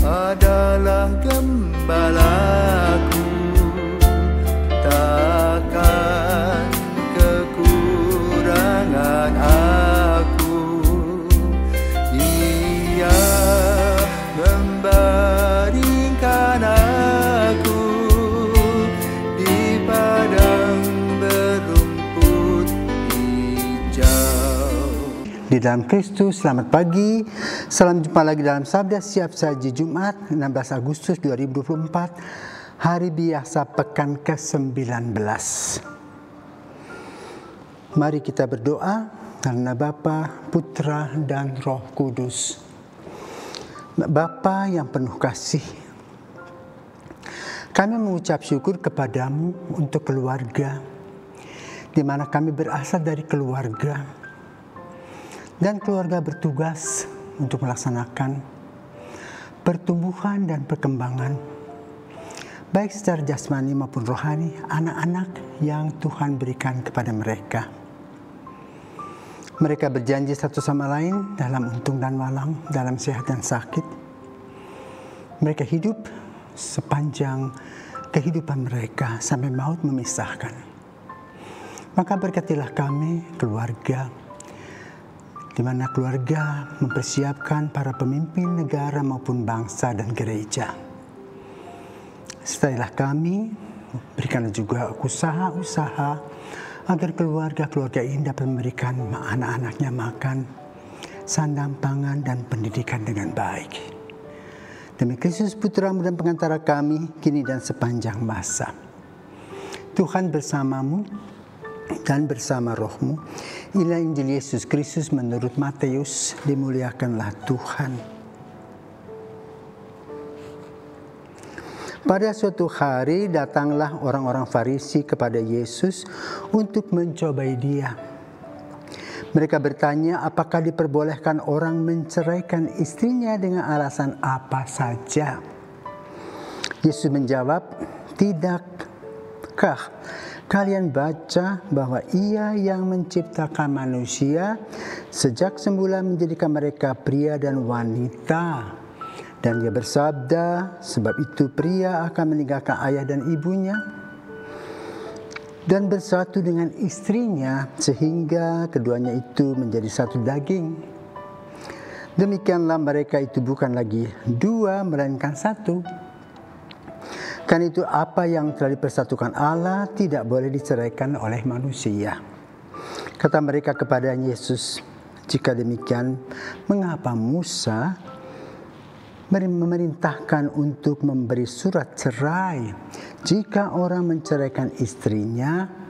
adalah gembalaku, takkan kekurangan aku. Ia membaringkan aku di padang berumput hijau. Di dalam Kristus, selamat pagi. Salam jumpa lagi dalam Sabda Siap Saji Jumat 16 Agustus 2024, hari biasa pekan ke-19. Mari kita berdoa karena Bapa, Putra, dan Roh Kudus. Bapa yang penuh kasih, kami mengucap syukur kepadamu untuk keluarga, di mana kami berasal dari keluarga. Dan keluarga bertugas untuk melaksanakan pertumbuhan dan perkembangan, baik secara jasmani maupun rohani, anak-anak yang Tuhan berikan kepada mereka. Mereka berjanji satu sama lain dalam untung dan malang, dalam sehat dan sakit. Mereka hidup sepanjang kehidupan mereka sampai maut memisahkan. Maka berkatilah kami, keluarga, di mana keluarga mempersiapkan para pemimpin negara maupun bangsa dan gereja. Sertailah kami, berikanlah juga usaha-usaha agar keluarga-keluarga ini dapat memberikan anak-anaknya makan, sandang pangan, dan pendidikan dengan baik. Demi Kristus Putra-Mu dan pengantara kami, kini dan sepanjang masa. Tuhan bersamamu dan bersama rohmu. Inilah Injil Yesus Kristus menurut Matius. Dimuliakanlah Tuhan. Pada suatu hari datanglah orang-orang Farisi kepada Yesus untuk mencobai Dia. Mereka bertanya, apakah diperbolehkan orang menceraikan istrinya dengan alasan apa saja? Yesus menjawab, tidakkah kalian baca bahwa Ia yang menciptakan manusia sejak semula menjadikan mereka pria dan wanita? Dan Ia bersabda, sebab itu pria akan meninggalkan ayah dan ibunya dan bersatu dengan istrinya, sehingga keduanya itu menjadi satu daging. Demikianlah mereka itu bukan lagi dua, melainkan satu. Karena itu apa yang telah dipersatukan Allah tidak boleh diceraikan oleh manusia. Kata mereka kepada Yesus, jika demikian, mengapa Musa memerintahkan untuk memberi surat cerai jika orang menceraikan istrinya?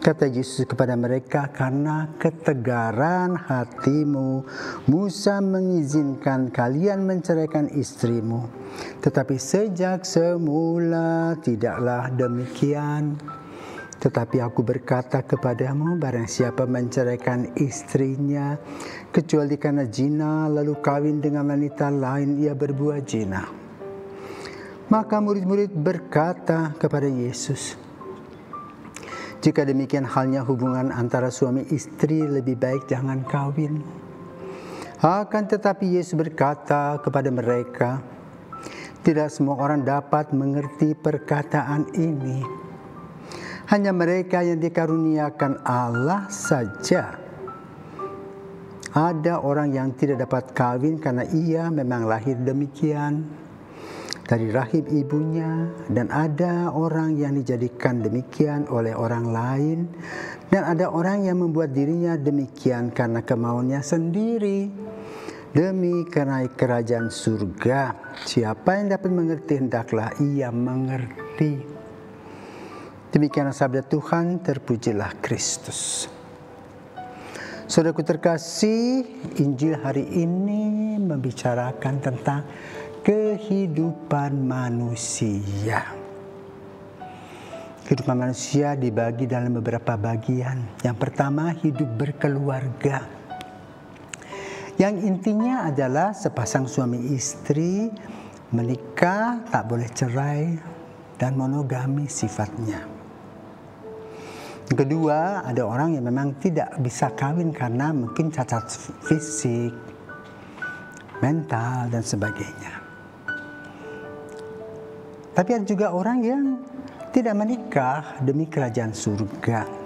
Kata Yesus kepada mereka, karena ketegaran hatimu, Musa mengizinkan kalian menceraikan istrimu. Tetapi sejak semula tidaklah demikian. Tetapi aku berkata kepadamu, barang siapa menceraikan istrinya, kecuali karena zina, lalu kawin dengan wanita lain, ia berbuat zina. Maka murid-murid berkata kepada Yesus, jika demikian halnya hubungan antara suami istri, lebih baik jangan kawin. Akan tetapi Yesus berkata kepada mereka, tidak semua orang dapat mengerti perkataan ini. Hanya mereka yang dikaruniakan Allah saja. Ada orang yang tidak dapat kawin karena ia memang lahir demikian dari rahim ibunya, dan ada orang yang dijadikan demikian oleh orang lain, dan ada orang yang membuat dirinya demikian karena kemauannya sendiri. Demi karena kerajaan surga, siapa yang dapat mengerti, hendaklah ia mengerti. Demikianlah sabda Tuhan, terpujilah Kristus. Saudaraku terkasih, Injil hari ini membicarakan tentang kehidupan manusia. Kehidupan manusia dibagi dalam beberapa bagian. Yang pertama, hidup berkeluarga, yang intinya adalah sepasang suami istri menikah, tak boleh cerai, dan monogami sifatnya. Yang kedua, ada orang yang memang tidak bisa kawin karena mungkin cacat fisik, mental, dan sebagainya. Tapi ada juga orang yang tidak menikah demi kerajaan surga.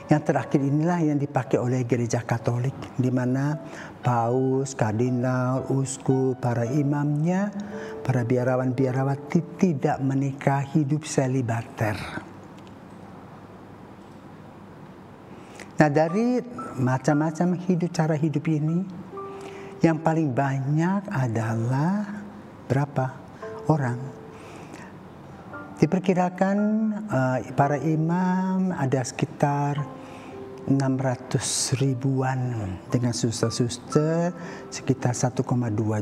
Yang terakhir inilah yang dipakai oleh gereja Katolik, di mana paus, kardinal, uskup, para imamnya, para biarawan-biarawati tidak menikah, hidup selibater. Nah, dari macam-macam cara hidup ini, yang paling banyak adalah berapa orang? Diperkirakan para imam ada sekitar 600 ribuan, dengan suster-suster sekitar 1,2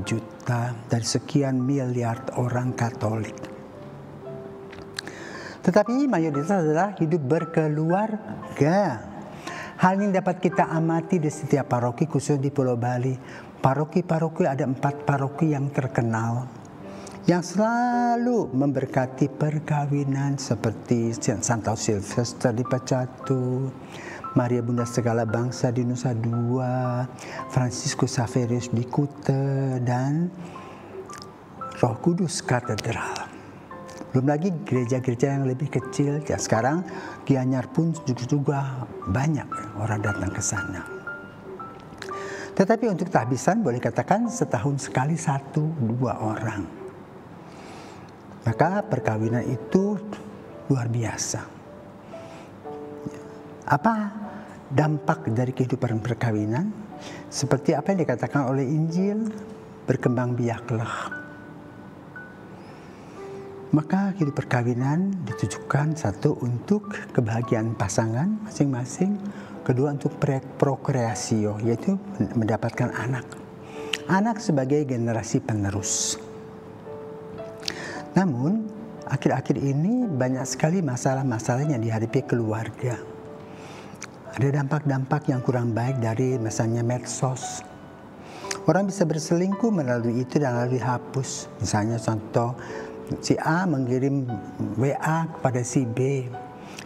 juta dari sekian miliar orang Katolik. Tetapi mayoritas adalah hidup berkeluarga. Hal ini dapat kita amati di setiap paroki, khusus di Pulau Bali. Paroki-paroki, ada 4 paroki yang terkenal, yang selalu memberkati perkawinan, seperti Santo Silvester di Pacatu, Maria Bunda Segala Bangsa di Nusa Dua, Franciscus Xaverius di Kuta, dan Roh Kudus Katedral. Belum lagi gereja-gereja yang lebih kecil. Ya, sekarang Gianyar pun juga banyak orang datang ke sana. Tetapi untuk tahbisan boleh katakan setahun sekali 1-2 orang. Maka perkawinan itu luar biasa. Apa dampak dari kehidupan perkawinan? Seperti apa yang dikatakan oleh Injil, berkembang biaklah. Maka hidup perkawinan ditujukan, satu, untuk kebahagiaan pasangan masing-masing, kedua untuk prokreasio, yaitu mendapatkan anak. Anak sebagai generasi penerus. Namun, akhir-akhir ini banyak sekali masalah-masalah yang dihadapi keluarga. Ada dampak-dampak yang kurang baik dari misalnya medsos. Orang bisa berselingkuh melalui itu dan lalu dihapus. Misalnya contoh, si A mengirim WA kepada si B,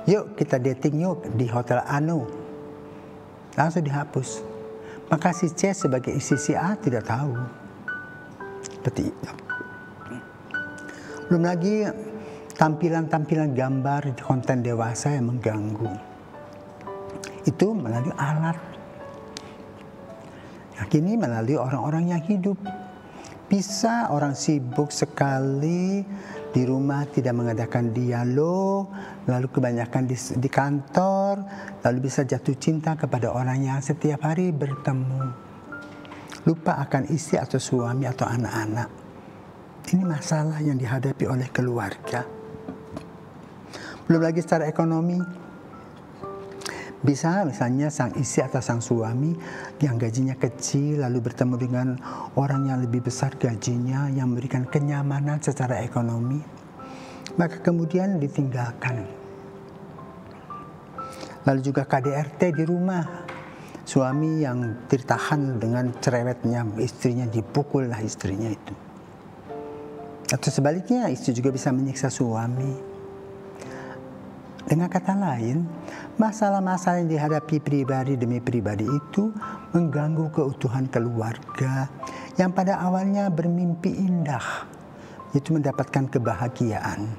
yuk kita dating yuk di hotel Anu, langsung dihapus. Maka si C sebagai istri si A tidak tahu. Seperti itu. Belum lagi tampilan-tampilan gambar di konten dewasa yang mengganggu. Itu melalui alat. Nah, kini melalui orang-orang yang hidup. Bisa orang sibuk sekali di rumah, tidak mengadakan dialog, lalu kebanyakan di kantor, lalu bisa jatuh cinta kepada orang yang setiap hari bertemu. Lupa akan istri atau suami atau anak-anak. Ini masalah yang dihadapi oleh keluarga. Belum lagi secara ekonomi. Bisa misalnya sang istri atau sang suami yang gajinya kecil lalu bertemu dengan orang yang lebih besar gajinya, yang memberikan kenyamanan secara ekonomi, maka kemudian ditinggalkan. Lalu juga KDRT di rumah, suami yang ditahan dengan cerewetnya istrinya, dipukullah istrinya itu. Atau sebaliknya, istri juga bisa menyiksa suami. Dengan kata lain, masalah-masalah yang dihadapi pribadi demi pribadi itu mengganggu keutuhan keluarga yang pada awalnya bermimpi indah, yaitu mendapatkan kebahagiaan.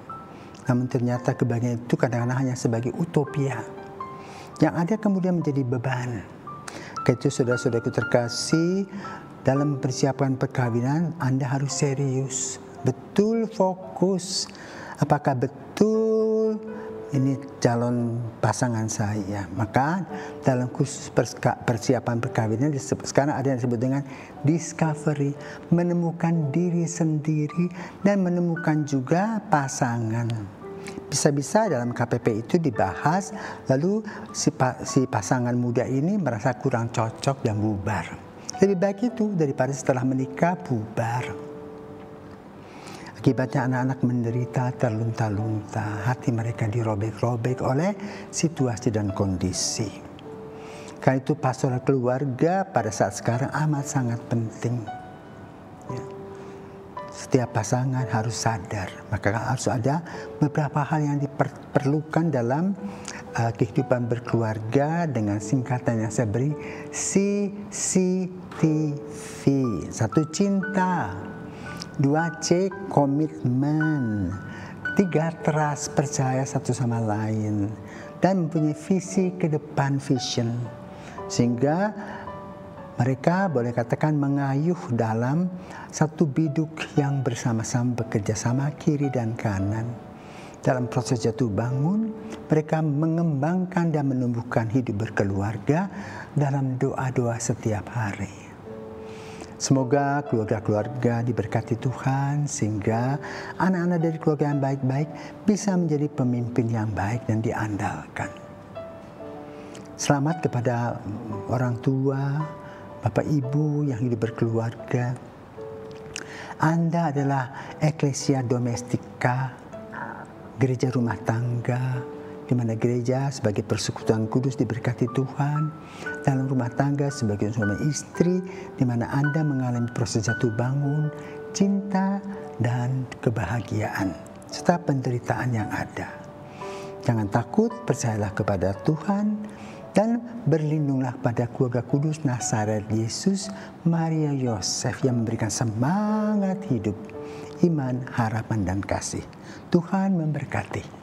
Namun ternyata kebahagiaan itu kadang-kadang hanya sebagai utopia, yang ada kemudian menjadi beban. Karena itu saudara-saudaraku terkasih, dalam persiapan perkawinan Anda harus serius, betul fokus. Apakah betul ini calon pasangan saya? Maka dalam khusus persiapan perkawinan sekarang ada yang disebut dengan discovery, menemukan diri sendiri dan menemukan juga pasangan. Bisa-bisa dalam KPP itu dibahas, lalu si pasangan muda ini merasa kurang cocok dan bubar. Lebih baik itu daripada setelah menikah bubar. Akibatnya anak-anak menderita terlunta-lunta, hati mereka dirobek-robek oleh situasi dan kondisi. Karena itu pastoral keluarga pada saat sekarang amat sangat penting. Ya. Setiap pasangan harus sadar, maka harus ada beberapa hal yang diperlukan dalam kehidupan berkeluarga dengan singkatan yang saya beri CCTV. Satu, cinta. 2C, komitmen. 3, trust, percaya satu sama lain. Dan mempunyai visi ke depan, vision. Sehingga mereka boleh katakan mengayuh dalam satu biduk yang bersama-sama bekerja sama kiri dan kanan. Dalam proses jatuh bangun, mereka mengembangkan dan menumbuhkan hidup berkeluarga dalam doa-doa setiap hari. Semoga keluarga-keluarga diberkati Tuhan sehingga anak-anak dari keluarga yang baik-baik bisa menjadi pemimpin yang baik dan diandalkan. Selamat kepada orang tua, Bapak Ibu yang hidup berkeluarga. Anda adalah eklesia domestika, gereja rumah tangga, di mana gereja sebagai persekutuan kudus diberkati Tuhan, dalam rumah tangga sebagai suami istri, di mana Anda mengalami proses jatuh bangun, cinta, dan kebahagiaan, serta penderitaan yang ada. Jangan takut, percayalah kepada Tuhan, dan berlindunglah pada keluarga kudus Nazaret Yesus, Maria Yosef yang memberikan semangat hidup, iman, harapan, dan kasih. Tuhan memberkati.